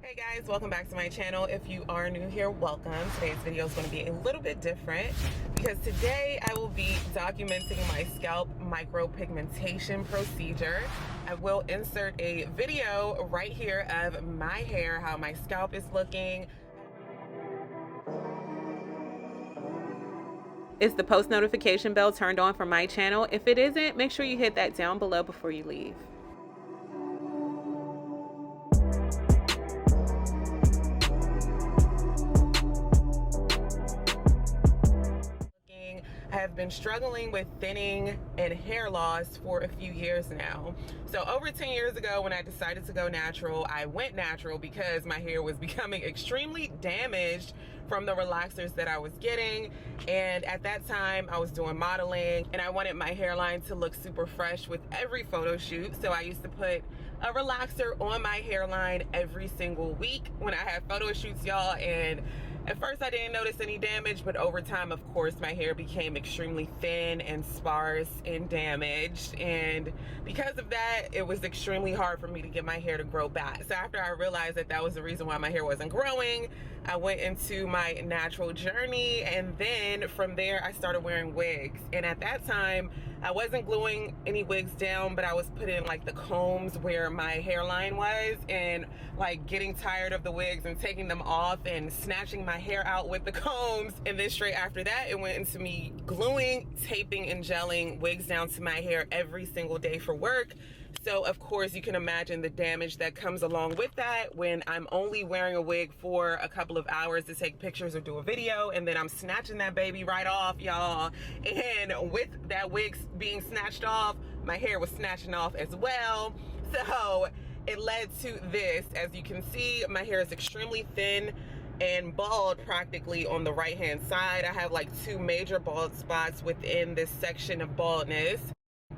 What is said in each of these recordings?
Hey guys, welcome back to my channel. If you are new here, welcome. Today's video is going to be a little bit different because today I will be documenting my scalp micropigmentation procedure. I will insert a video right here of my hair, how my scalp is looking. Is the post notification bell turned on for my channel? If it isn't, make sure you hit that down below before you leave. I have been struggling with thinning and hair loss for a few years now. So over 10 years ago, when I decided to go natural, I went natural because my hair was becoming extremely damaged from the relaxers that I was getting. And at that time I was doing modeling and I wanted my hairline to look super fresh with every photo shoot. So I used to put a relaxer on my hairline every single week when I had photo shoots, y'all. And at first I didn't notice any damage, but over time, of course, my hair became extremely thin and sparse and damaged. And because of that, it was extremely hard for me to get my hair to grow back. So after I realized that that was the reason why my hair wasn't growing, I went into my natural journey. And then from there, I started wearing wigs. And at that time, I wasn't gluing any wigs down, but I was putting like the combs where my hairline was and like getting tired of the wigs and taking them off and snatching my hair out with the combs. And then straight after that, it went into me gluing, taping, and gelling wigs down to my hair every single day for work. So of course you can imagine the damage that comes along with that when I'm only wearing a wig for a couple of hours to take pictures or do a video, and then I'm snatching that baby right off, y'all. And with that wig being snatched off, my hair was snatching off as well. So it led to this. As you can see, my hair is extremely thin and bald practically on the right hand side. I have like 2 major bald spots within this section of baldness.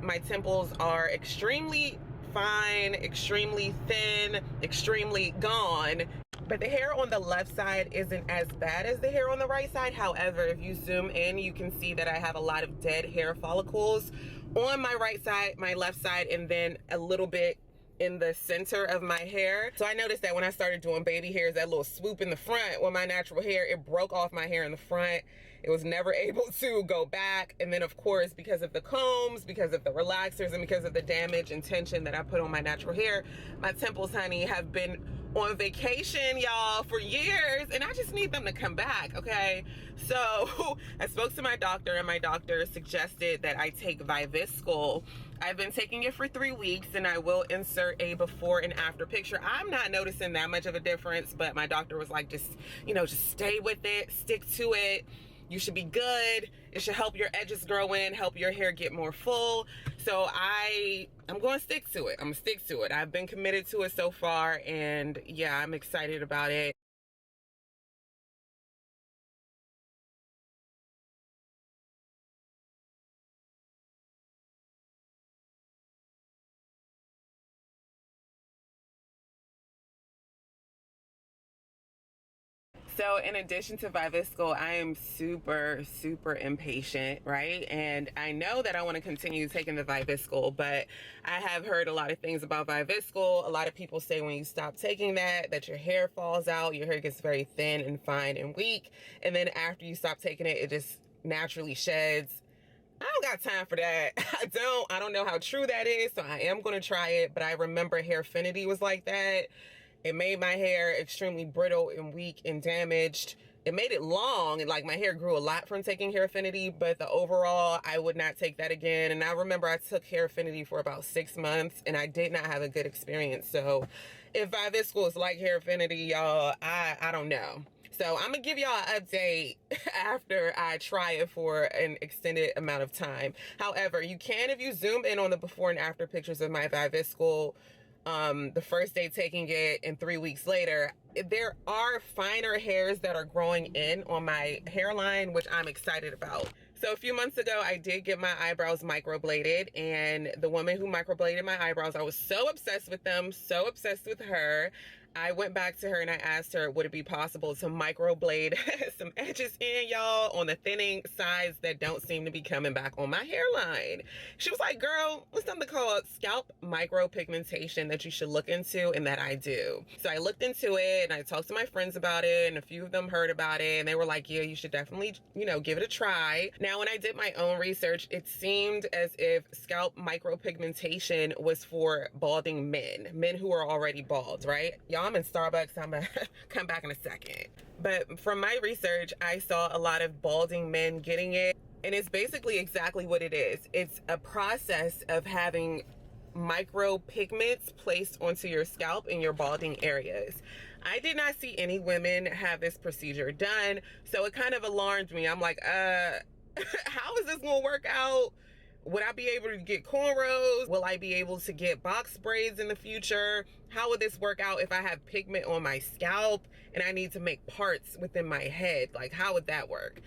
My temples are extremely fine, extremely thin, extremely gone. But the hair on the left side isn't as bad as the hair on the right side. However, if you zoom in, you can see that I have a lot of dead hair follicles on my right side, my left side, and then a little bit in the center of my hair. So I noticed that when I started doing baby hairs, that little swoop in the front with my natural hair, it broke off my hair in the front. It was never able to go back. And then of course, because of the combs, because of the relaxers, and because of the damage and tension that I put on my natural hair, my temples, honey, have been on vacation, y'all, for years, and I just need them to come back, okay? So I spoke to my doctor, and my doctor suggested that I take Viviscal. I've been taking it for 3 weeks, and I will insert a before and after picture. I'm not noticing that much of a difference, but my doctor was like, just, you know, just stay with it, stick to it. You should be good. It should help your edges grow in, help your hair get more full. So I'm going to stick to it. I'm going to stick to it. I've been committed to it so far, and yeah, I'm excited about it. So in addition to Viviscal, I am super, super impatient, right? And I know that I want to continue taking the Viviscal, but I have heard a lot of things about Viviscal. A lot of people say when you stop taking that your hair falls out, your hair gets very thin and fine and weak. And then after you stop taking it, it just naturally sheds. I don't got time for that. I don't know how true that is, so I am going to try it. But I remember Hairfinity was like that. It made my hair extremely brittle and weak and damaged. It made it long, and like my hair grew a lot from taking Hairfinity, but the overall, I would not take that again. And I remember I took Hairfinity for about 6 months, and I did not have a good experience. So if Viviscal is like Hairfinity, y'all, I don't know. So I'm gonna give y'all an update after I try it for an extended amount of time. However, you can, if you zoom in on the before and after pictures of my Viviscal, the first day taking it and 3 weeks later, there are finer hairs that are growing in on my hairline, which I'm excited about. So a few months ago, I did get my eyebrows microbladed, and the woman who microbladed my eyebrows, I was so obsessed with them, so obsessed with her. I went back to her and I asked her, would it be possible to microblade some edges in, y'all, on the thinning sides that don't seem to be coming back on my hairline? She was like, girl, it's something called scalp micropigmentation that you should look into, and that I do. So I looked into it and I talked to my friends about it, and a few of them heard about it and they were like, yeah, you should definitely, you know, give it a try. Now, when I did my own research, it seemed as if scalp micropigmentation was for balding men who are already bald, right? Y'all, I'm in Starbucks. I'm gonna come back in a second. But from my research, I saw a lot of balding men getting it. And it's basically exactly what it is. It's a process of having micro pigments placed onto your scalp in your balding areas. I did not see any women have this procedure done, so it kind of alarmed me. I'm like, how is this gonna work out? Would I be able to get cornrows? Will I be able to get box braids in the future? How would this work out if I have pigment on my scalp and I need to make parts within my head? Like, how would that work?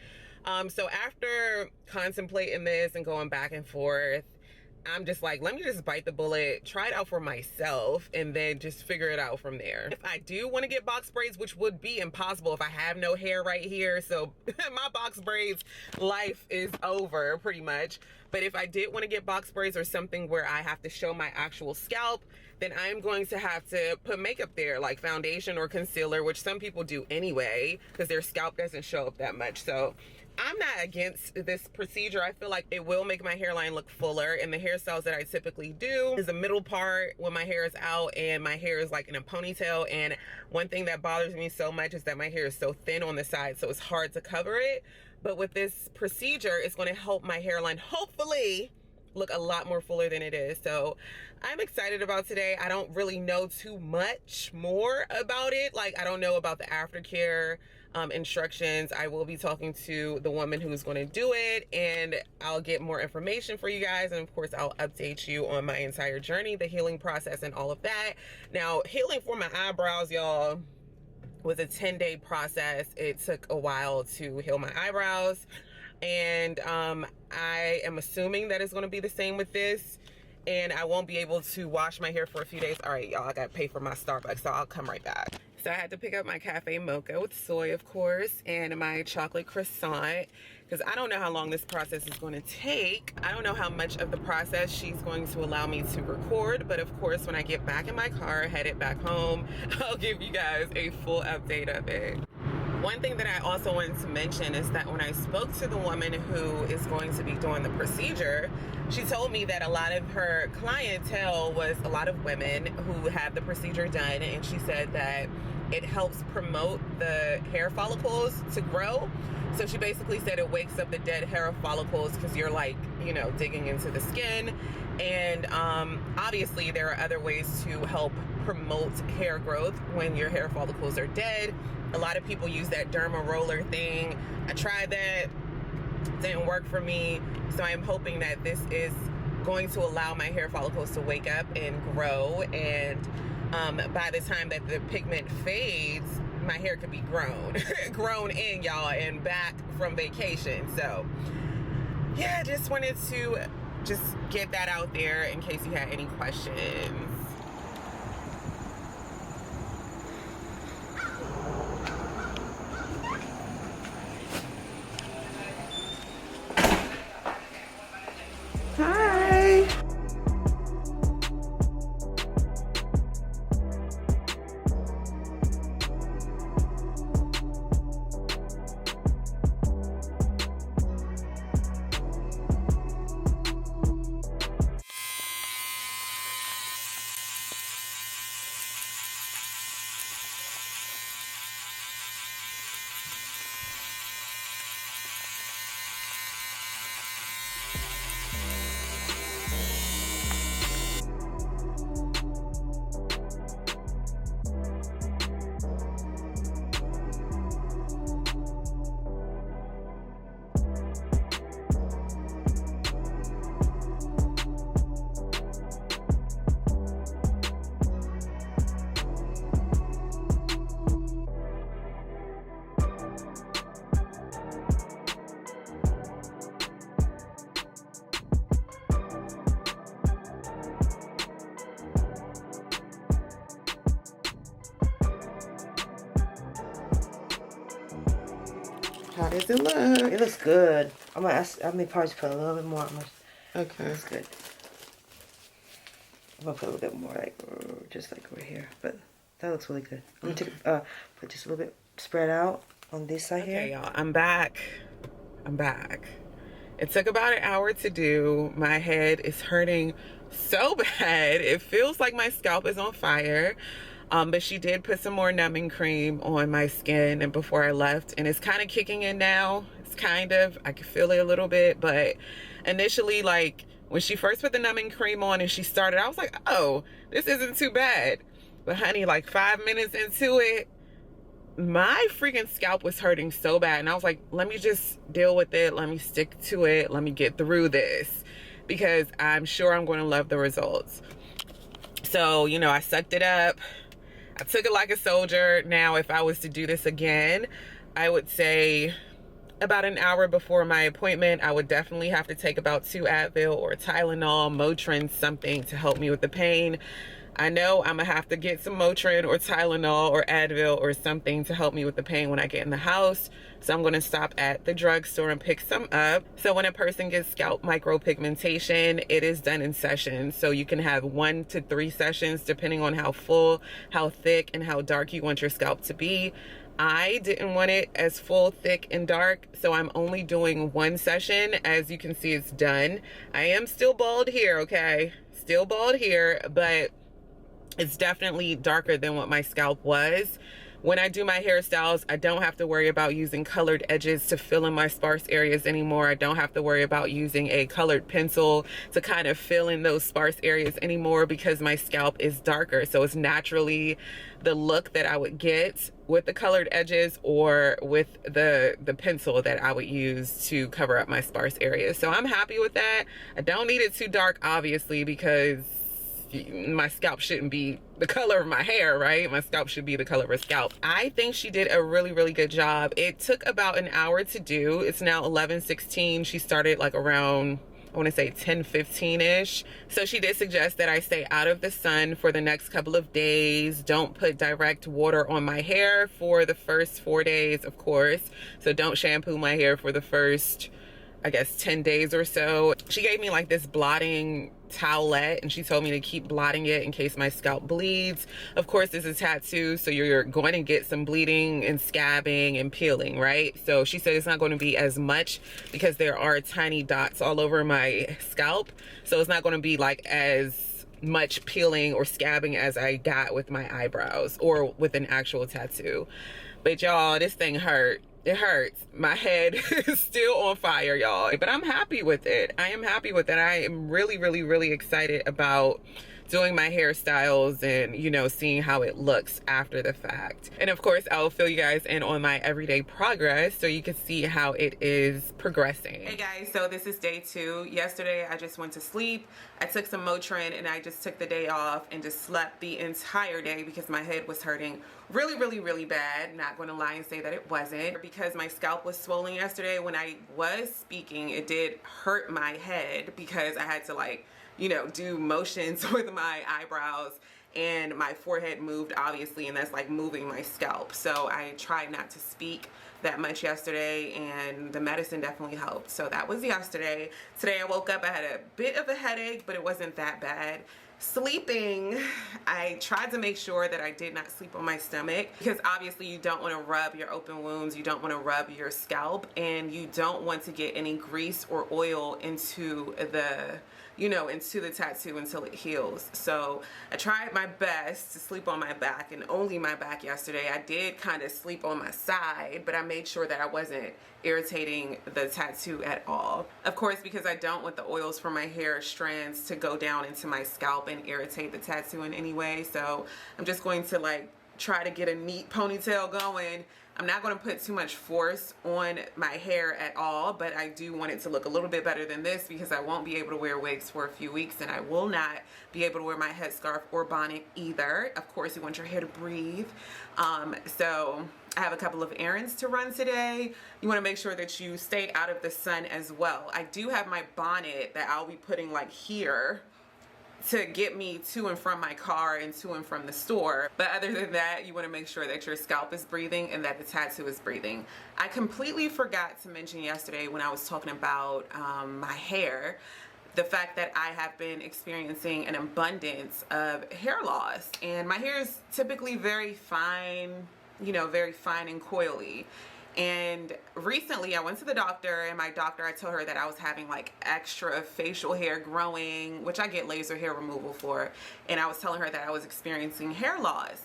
So after contemplating this and going back and forth, I'm just like, let me just bite the bullet, try it out for myself, and then just figure it out from there. If I do want to get box braids, which would be impossible if I have no hair right here, so my box braids life is over pretty much. But if I did want to get box braids or something where I have to show my actual scalp, then I'm going to have to put makeup there, like foundation or concealer, which some people do anyway, because their scalp doesn't show up that much. So I'm not against this procedure. I feel like it will make my hairline look fuller, and the hairstyles that I typically do is the middle part when my hair is out and my hair is like in a ponytail. And one thing that bothers me so much is that my hair is so thin on the side, so it's hard to cover it. But with this procedure, it's going to help my hairline hopefully look a lot more fuller than it is. So I'm excited about today. I don't really know too much more about it. Like, I don't know about the aftercare instructions. I will be talking to the woman who's going to do it, and I'll get more information for you guys. And of course, I'll update you on my entire journey, the healing process and all of that. Now, healing for my eyebrows, y'all, was a 10-day process. It took a while to heal my eyebrows, and I am assuming that it's going to be the same with this, and I won't be able to wash my hair for a few days. All right, y'all, I got to pay for my Starbucks, so I'll come right back. So I had to pick up my cafe mocha with soy, of course, and my chocolate croissant, because I don't know how long this process is going to take. I don't know how much of the process she's going to allow me to record, but of course, when I get back in my car, headed back home, I'll give you guys a full update of it. One thing that I also wanted to mention is that when I spoke to the woman who is going to be doing the procedure, she told me that a lot of her clientele was a lot of women who had the procedure done, and she said that it helps promote the hair follicles to grow. So she basically said it wakes up the dead hair follicles because you're like, you know, digging into the skin. And obviously there are other ways to help promote hair growth when your hair follicles are dead. A lot of people use that derma roller thing. I tried that, didn't work for me. So I'm hoping that this is going to allow my hair follicles to wake up and grow, and by the time that the pigment fades, my hair could be grown grown in, y'all, and back from vacation. So yeah, just wanted to just get that out there in case you had any questions. Hi. How does it look? It looks good. I may probably put a little bit more. Okay. That's good. I'm gonna put a little bit more, like just like right here. But that looks really good. I'm gonna take, put just a little bit spread out on this side here. Okay, y'all. I'm back. It took about an hour to do. My head is hurting so bad. It feels like my scalp is on fire. But she did put some more numbing cream on my skin and before I left, and it's kind of kicking in now. It's I can feel it a little bit, but initially, like when she first put the numbing cream on and she started, I was like, oh, this isn't too bad. But honey, like 5 minutes into it, my freaking scalp was hurting so bad, and I was like, let me just deal with it. Let me stick to it. Let me get through this because I'm sure I'm going to love the results. So, you know, I sucked it up. I took it like a soldier. Now, if I was to do this again, I would say about an hour before my appointment, I would definitely have to take about 2 Advil or Tylenol, Motrin, something to help me with the pain. I know I'm gonna have to get some Motrin or Tylenol or Advil or something to help me with the pain when I get in the house. So I'm gonna stop at the drugstore and pick some up. So when a person gets scalp micropigmentation, it is done in sessions. So you can have 1 to 3 sessions depending on how full, how thick, and how dark you want your scalp to be. I didn't want it as full, thick, and dark, so I'm only doing 1 session. As you can see, it's done. I am still bald here, okay? Still bald here, but it's definitely darker than what my scalp was. When I do my hairstyles, I don't have to worry about using colored edges to fill in my sparse areas anymore. I don't have to worry about using a colored pencil to kind of fill in those sparse areas anymore because my scalp is darker. So it's naturally the look that I would get with the colored edges or with the pencil that I would use to cover up my sparse areas. So I'm happy with that. I don't need it too dark, obviously, because my scalp shouldn't be the color of my hair, right? My scalp should be the color of her scalp. I think she did a really, really good job. It took about an hour to do. It's now 11:16. She started like around, I want to say 10:15-ish. So she did suggest that I stay out of the sun for the next couple of days. Don't put direct water on my hair for the first 4 days, of course. So don't shampoo my hair for the first, I guess, 10 days or so. She gave me like this blotting towelette and she told me to keep blotting it in case my scalp bleeds. Of course, this is a tattoo, so you're going to get some bleeding and scabbing and peeling, right? So she said it's not going to be as much because there are tiny dots all over my scalp. So it's not going to be like as much peeling or scabbing as I got with my eyebrows or with an actual tattoo. But y'all, this thing hurt. It hurts. My head is still on fire, y'all. But I'm happy with it. I am happy with it. I am really, really, really excited about doing my hairstyles and, you know, seeing how it looks after the fact. And of course, I'll fill you guys in on my everyday progress so you can see how it is progressing. Hey guys, so this is day 2. Yesterday, I just went to sleep. I took some Motrin and I just took the day off and just slept the entire day because my head was hurting really, really, really bad. Not going to lie and say that it wasn't. Because my scalp was swollen yesterday when I was speaking, it did hurt my head because I had to, like, you know, do motions with my eyebrows and my forehead moved, obviously, and that's like moving my scalp. So I tried not to speak that much yesterday and the medicine definitely helped. So that was yesterday. Today I woke up, I had a bit of a headache, but it wasn't that bad. Sleeping, I tried to make sure that I did not sleep on my stomach because obviously you don't want to rub your open wounds, you don't want to rub your scalp, and you don't want to get any grease or oil into the, you know, into the tattoo until it heals. So I tried my best to sleep on my back and only my back yesterday. I did kind of sleep on my side, but I made sure that I wasn't irritating the tattoo at all. Of course, because I don't want the oils from my hair strands to go down into my scalp and irritate the tattoo in any way. So I'm just going to like try to get a neat ponytail going. I'm not going to put too much force on my hair at all, but I do want it to look a little bit better than this because I won't be able to wear wigs for a few weeks and I will not be able to wear my headscarf or bonnet either. Of course, you want your hair to breathe. So I have a couple of errands to run today. You want to make sure that you stay out of the sun as well. I do have my bonnet that I'll be putting like here to get me to and from my car and to and from the store. But other than that, you want to make sure that your scalp is breathing and that the tattoo is breathing. I completely forgot to mention yesterday when I was talking about my hair, the fact that I have been experiencing an abundance of hair loss, and my hair is typically very fine, you know, very fine and coily. And recently I went to the doctor, and my doctor, I told her that I was having like extra facial hair growing, which I get laser hair removal for, and I was telling her that I was experiencing hair loss.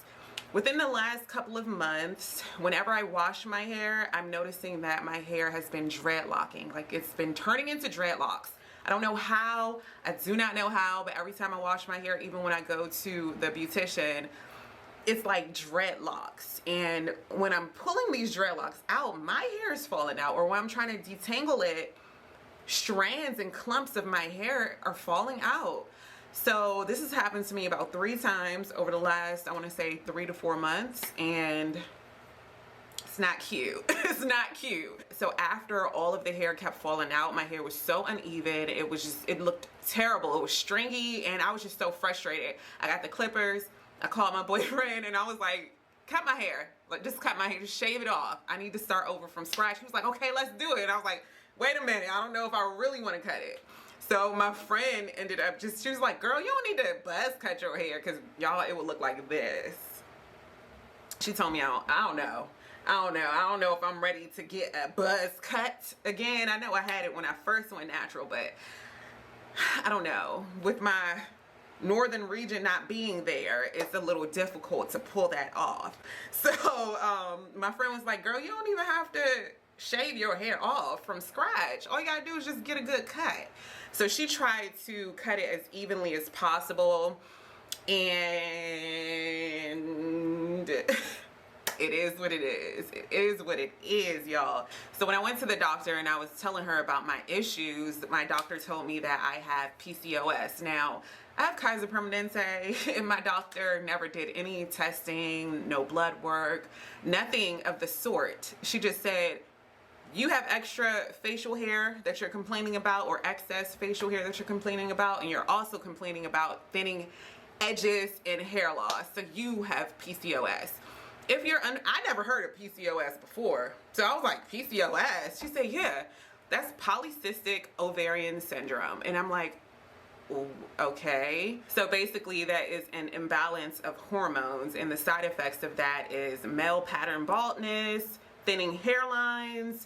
Within the last couple of months, whenever I wash my hair, I'm noticing that my hair has been dreadlocking. Like, it's been turning into dreadlocks. I don't know how, I do not know how, but every time I wash my hair, even when I go to the beautician, it's like dreadlocks. And when I'm pulling these dreadlocks out, my hair is falling out, or when I'm trying to detangle it, strands and clumps of my hair are falling out. So this has happened to me about 3 times over the last, I want to say 3 to 4 months, and it's not cute. It's not cute. So after all of the hair kept falling out, my hair was so uneven. It was just, it looked terrible. It was stringy, and I was just so frustrated. I got the clippers. I called my boyfriend, and I was like, cut my hair. Like, just cut my hair. Just shave it off. I need to start over from scratch. He was like, okay, let's do it. And I was like, wait a minute. I don't know if I really want to cut it. So my friend ended up just, she was like, girl, you don't need to buzz cut your hair, because y'all, it would look like this. She told me, I don't know. I don't know if I'm ready to get a buzz cut again. I know I had it when I first went natural, but I don't know. With my northern region not being there, it's a little difficult to pull that off. So my friend was like, girl, you don't even have to shave your hair off from scratch. All you gotta do is just get a good cut. So she tried to cut it as evenly as possible, and it is what it is. It is what it is, y'all. So when I went to the doctor and I was telling her about my issues, my doctor told me that I have PCOS. Now, I have Kaiser Permanente, and my doctor never did any testing, no blood work, nothing of the sort. She just said, you have extra facial hair that you're complaining about, or excess facial hair that you're complaining about, and you're also complaining about thinning edges and hair loss. So you have PCOS. If you're I never heard of PCOS before. So I was like, PCOS? She said, yeah, that's polycystic ovarian syndrome. And I'm like, okay. So basically that is an imbalance of hormones, and the side effects of that is male pattern baldness, thinning hairlines,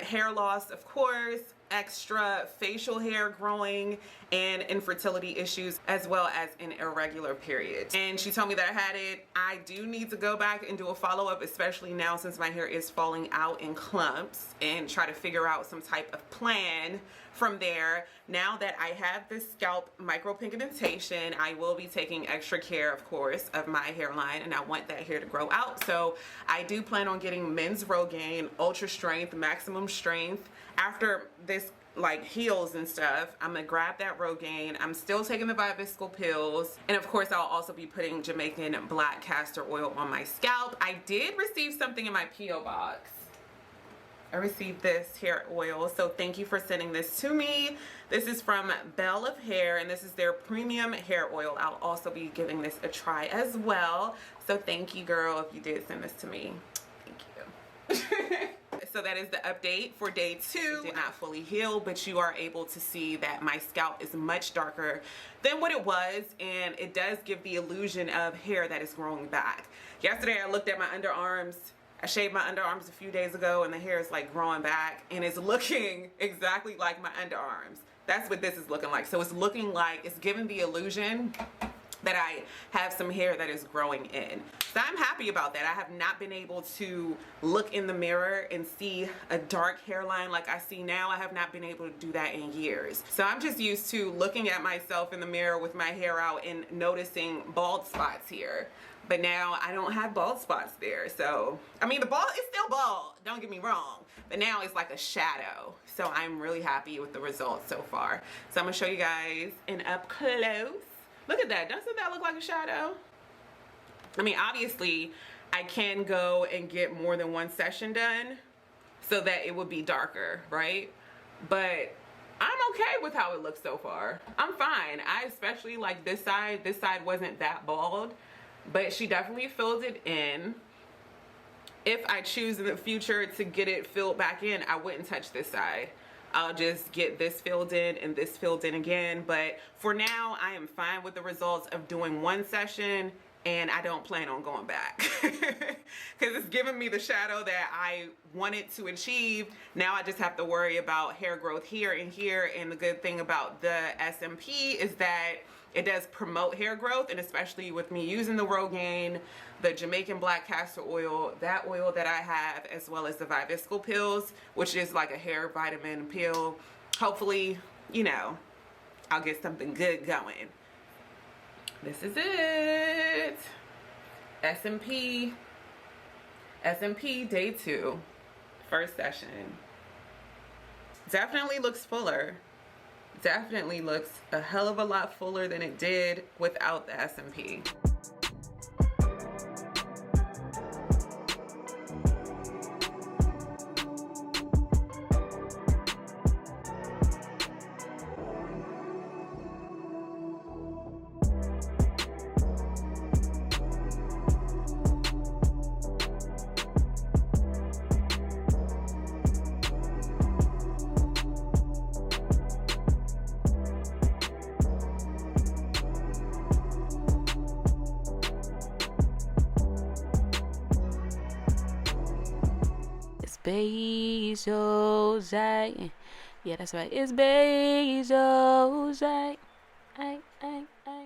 hair loss, of course, extra facial hair growing, and infertility issues, as well as an irregular period. And she told me that I had it. I do need to go back and do a follow-up, especially now since my hair is falling out in clumps, and try to figure out some type of plan from there. Now that I have this scalp micropigmentation, I will be taking extra care, of course, of my hairline, and I want that hair to grow out. So I do plan on getting men's Rogaine, ultra strength, maximum strength. After this like heals and stuff, I'm gonna grab that Rogaine. I'm still taking the Viviscal pills, and of course I'll also be putting Jamaican black castor oil on my scalp. I did receive something in my P.O. box. I received this hair oil, so thank you for sending this to me. This is from Belle of Hair, and this is their premium hair oil. I'll also be giving this a try as well. So thank you, girl, if you did send this to me. Thank you. So that is the update for day 2. It did not fully heal, but you are able to see that my scalp is much darker than what it was, and it does give the illusion of hair that is growing back. Yesterday I looked at my underarms. I shaved my underarms a few days ago, and the hair is like growing back, and it's looking exactly like my underarms. That's what this is looking like. So it's looking like, it's giving the illusion that I have some hair that is growing in. So I'm happy about that. I have not been able to look in the mirror and see a dark hairline like I see now. I have not been able to do that in years. So I'm just used to looking at myself in the mirror with my hair out and noticing bald spots here. But now I don't have bald spots there. So, I mean, the bald is still bald, don't get me wrong. But now it's like a shadow. So I'm really happy with the results so far. So I'm gonna show you guys an up close. Look at that, doesn't that look like a shadow? I mean, obviously, I can go and get more than one session done so that it would be darker, right? But I'm okay with how it looks so far. I'm fine. I especially like this side. This side wasn't that bald, but she definitely filled it in. If I choose in the future to get it filled back in, I wouldn't touch this side. I'll just get this filled in and this filled in again. But for now, I am fine with the results of doing one session, and I don't plan on going back because it's giving me the shadow that I wanted to achieve. Now I just have to worry about hair growth here and here. And the good thing about the SMP is that it does promote hair growth, and especially with me using the Rogaine, the Jamaican black castor oil, that oil that I have, as well as the Viviscal pills, which is like a hair vitamin pill. Hopefully, you know, I'll get something good going. This is it. SMP day 2, first session. Definitely looks fuller. Definitely looks a hell of a lot fuller than it did without the SMP. Beige, Ojai. Yeah, that's right. It's beige, Ojai. Ay, ay, ay.